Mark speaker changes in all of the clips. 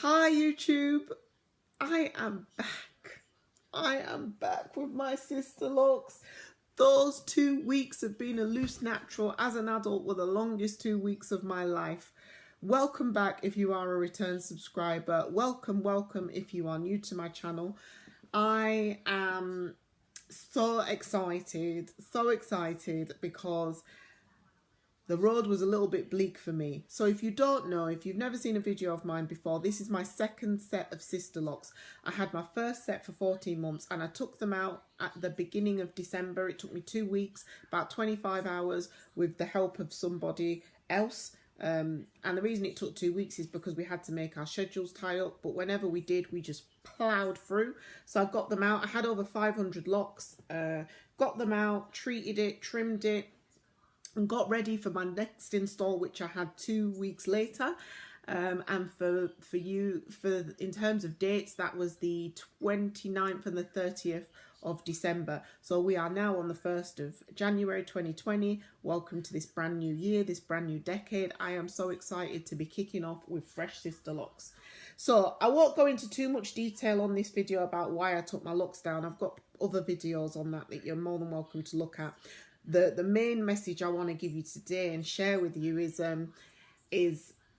Speaker 1: Hi YouTube, I am back. I am back with my Sisterlocks. Those 2 weeks of being a loose natural as an adult were the longest 2 weeks of my life. Welcome back if you are a return subscriber. Welcome if you are new to my channel. I am so excited because the road was a little bit bleak for me. So if you don't know, if you've never seen a video of mine before, this is my second set of Sisterlocks. I had my first set for 14 months and I took them out at the beginning of December. It took me 2 weeks, about 25 hours with the help of somebody else. And the reason it took 2 weeks is because we had to make our schedules tie up. But whenever we did, we just ploughed through. So I got them out. I had over 500 locks. Got them out, treated it, trimmed it, and got ready for my next install, which I had 2 weeks later. And in terms of dates, that was the 29th and the 30th of December. So we are now on the 1st of January 2020. Welcome to this brand new year, this brand new decade. I am so excited to be kicking off with fresh Sisterlocks. So I won't go into too much detail on this video about why I took my locks down. I've got other videos on that you're more than welcome to look at. The main message I want to give you today and share with you is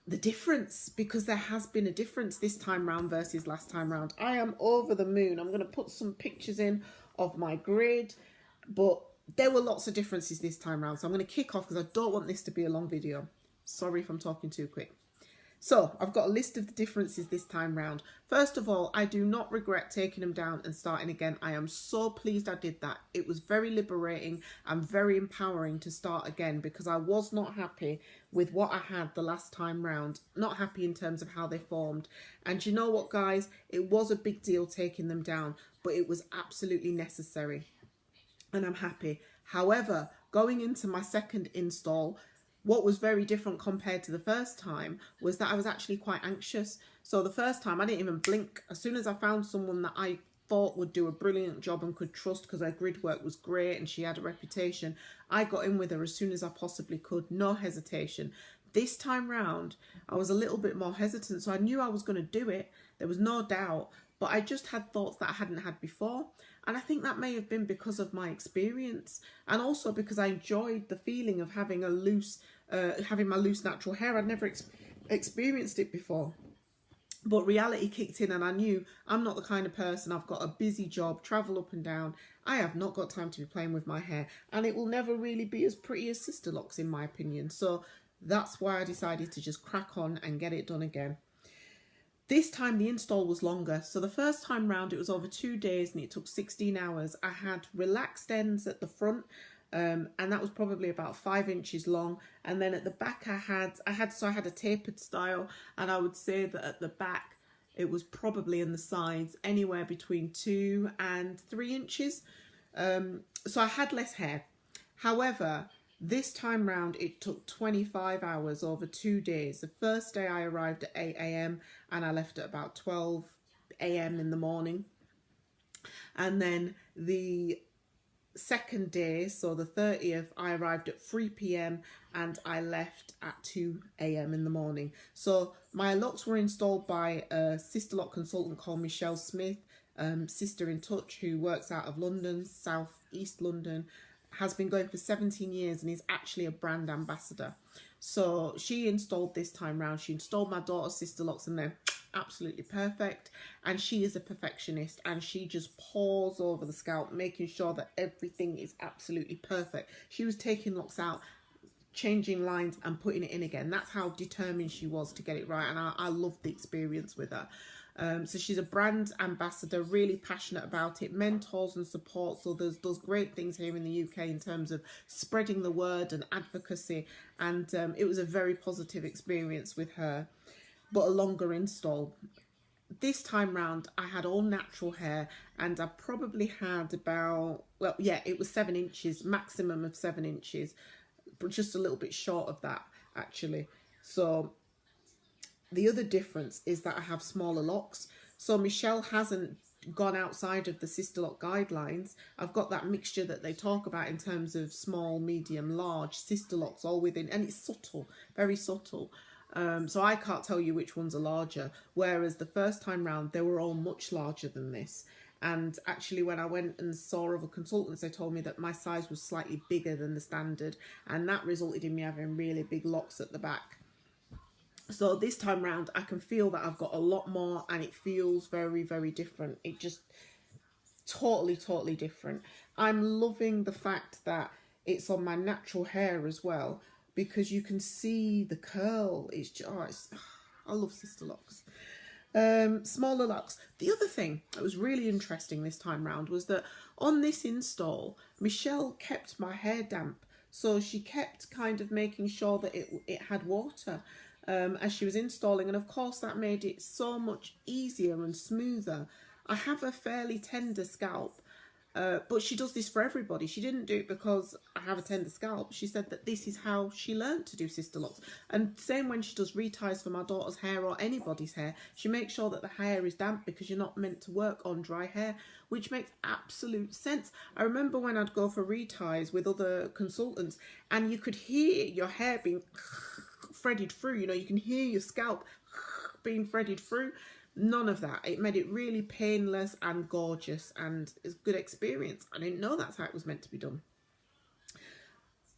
Speaker 1: the difference, because there has been a difference this time round versus last time round. I am over the moon. I'm going to put some pictures in of my grid, but there were lots of differences this time round. So I'm going to kick off because I don't want this to be a long video. Sorry if I'm talking too quick. So I've got a list of the differences this time round. First of all, I do not regret taking them down and starting again. I am so pleased I did that. It was very liberating and very empowering to start again, because I was not happy with what I had the last time round. Not happy in terms of how they formed. And you know what, guys? It was a big deal taking them down, but it was absolutely necessary. And I'm happy. However, going into my second install, what was very different compared to the first time was that I was actually quite anxious. So the first time I didn't even blink. As soon as I found someone that I thought would do a brilliant job and could trust, because her grid work was great and she had a reputation, I got in with her as soon as I possibly could. No hesitation. This time round, I was a little bit more hesitant. So I knew I was going to do it. There was no doubt. But I just had thoughts that I hadn't had before. And I think that may have been because of my experience, and also because I enjoyed the feeling of having having my loose natural hair. I'd never experienced it before. But reality kicked in and I knew I'm not the kind of person. I've got a busy job, travel up and down. I have not got time to be playing with my hair. And it will never really be as pretty as Sisterlocks, in my opinion. So that's why I decided to just crack on and get it done again. This time the install was longer. So the first time round it was over 2 days and it took 16 hours. I had relaxed ends at the front, and that was probably about 5 inches long. And then at the back I had a tapered style, and I would say that at the back it was probably in the sides anywhere between 2 and 3 inches. So I had less hair. However, this time round, it took 25 hours over 2 days. The first day I arrived at 8 AM and I left at about 12 AM in the morning. And then the second day, so the 30th, I arrived at 3 PM and I left at 2 AM in the morning. So my locks were installed by a Sisterlock consultant called Michelle Smith, Sister in Touch, who works out of London, South East London. Has been going for 17 years and is actually a brand ambassador. So she installed this time round. She installed my daughter's Sisterlocks and they're absolutely perfect. And she is a perfectionist and she just paws over the scalp, making sure that everything is absolutely perfect. She was taking locks out, changing lines and putting it in again. That's how determined she was to get it right. And I loved the experience with her. So she's a brand ambassador, really passionate about it, mentors and support. So does great things here in the UK in terms of spreading the word and advocacy. And it was a very positive experience with her, but a longer install. This time round, I had all natural hair and I probably had about, well, yeah, it was 7 inches, maximum of 7 inches, but just a little bit short of that, actually. So the other difference is that I have smaller locks. So Michelle hasn't gone outside of the Sisterlock guidelines. I've got that mixture that they talk about in terms of small, medium, large Sisterlocks all within, and it's subtle, very subtle. So I can't tell you which ones are larger, whereas the first time round they were all much larger than this. And actually when I went and saw other consultants, they told me that my size was slightly bigger than the standard, and that resulted in me having really big locks at the back. So this time round I can feel that I've got a lot more, and it feels very, very different. It just totally different. I'm loving the fact that it's on my natural hair as well, because you can see the curl. It's just, I love Sisterlocks. Smaller locks. The other thing that was really interesting this time round was that on this install, Michelle kept my hair damp. So she kept kind of making sure that it had water as she was installing. And of course that made it so much easier and smoother. I have a fairly tender scalp, but she does this for everybody. She didn't do it because I have a tender scalp. She said that this is how she learned to do Sisterlocks. And same when she does reties for my daughter's hair or anybody's hair, she makes sure that the hair is damp, because you're not meant to work on dry hair, which makes absolute sense. I remember when I'd go for reties with other consultants and you could hear your hair being threaded through, you know, you can hear your scalp being threaded through. None of that. It made it really painless and gorgeous, and it's a good experience. I didn't know that's how it was meant to be done.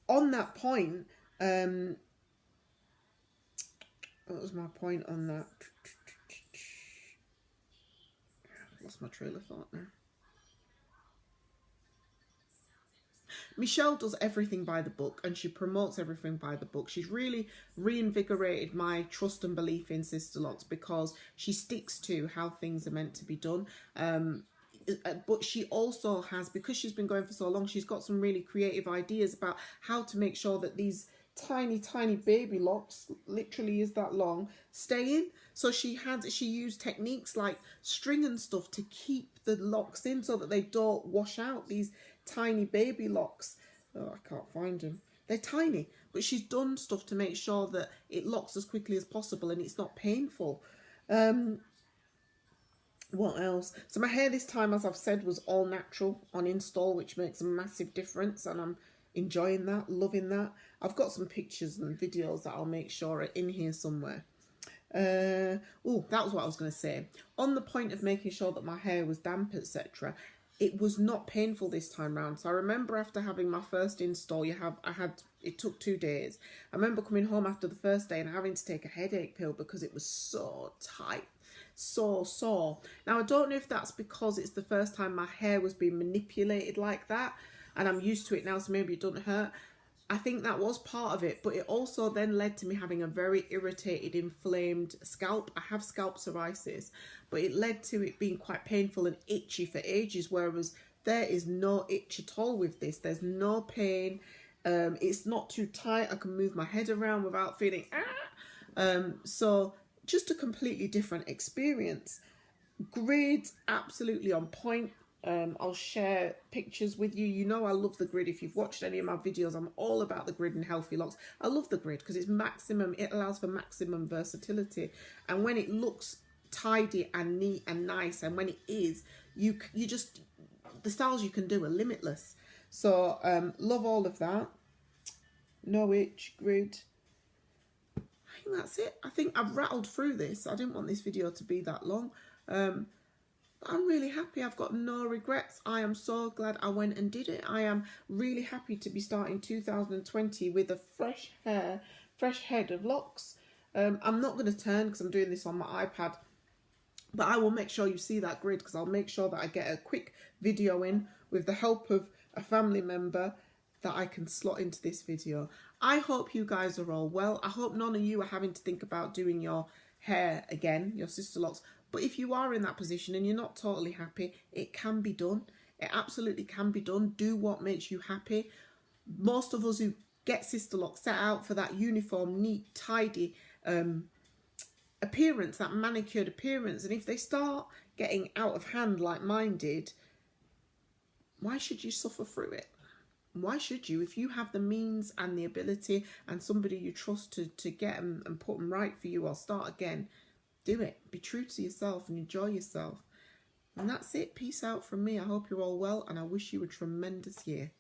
Speaker 1: On that point, what was my point on that? Lost my trail of thought now. Michelle does everything by the book, and she promotes everything by the book. She's really reinvigorated my trust and belief in Sisterlocks, because she sticks to how things are meant to be done. But she also has, because she's been going for so long, she's got some really creative ideas about how to make sure that these tiny baby locks, literally is that long, stay in. So she used techniques like string and stuff to keep the locks in so that they don't wash out, these tiny baby locks. Oh, I can't find them. They're tiny, but she's done stuff to make sure that it locks as quickly as possible and it's not painful. What else? So my hair this time, as I've said, was all natural on install, which makes a massive difference, and I'm enjoying that, loving that. I've got some pictures and videos that I'll make sure are in here somewhere. Oh, that was what I was going to say. On the point of making sure that my hair was damp, etc., it was not painful this time round. So I remember after having my first install, it took 2 days. I remember coming home after the first day and having to take a headache pill because it was so tight, so sore. Now, I don't know if that's because it's the first time my hair was being manipulated like that, and I'm used to it now, so maybe it doesn't hurt. I think that was part of it, but it also then led to me having a very irritated, inflamed scalp. I have scalp psoriasis, but it led to it being quite painful and itchy for ages, whereas there is no itch at all with this. There's no pain. It's not too tight. I can move my head around without feeling so just a completely different experience. Grid, absolutely on point. I'll share pictures with you. You know I love the grid. If you've watched any of my videos, I'm all about the grid and healthy locks. I love the grid because it's maximum. It allows for maximum versatility, and when it looks tidy and neat and nice, and when it is, you just, the styles you can do are limitless. So love all of that. No itch, grid. I think that's it. I think I've rattled through this. I didn't want this video to be that long. I'm really happy. I've got no regrets. I am so glad I went and did it. I am really happy to be starting 2020 with a fresh head of locks. I'm not going to turn because I'm doing this on my iPad, but I will make sure you see that grid, because I'll make sure that I get a quick video in with the help of a family member that I can slot into this video. I hope you guys are all well. I hope none of you are having to think about doing your hair again, your Sisterlocks. But if you are in that position and you're not totally happy, it can be done. It absolutely can be done. Do what makes you happy. Most of us who get Sisterlocks set out for that uniform, neat, tidy appearance, that manicured appearance. And if they start getting out of hand like mine did, why should you suffer through it? Why should you? If you have the means and the ability and somebody you trust to get them and put them right for you or start again, do it. Be true to yourself and enjoy yourself. And that's it. Peace out from me. I hope you're all well, and I wish you a tremendous year.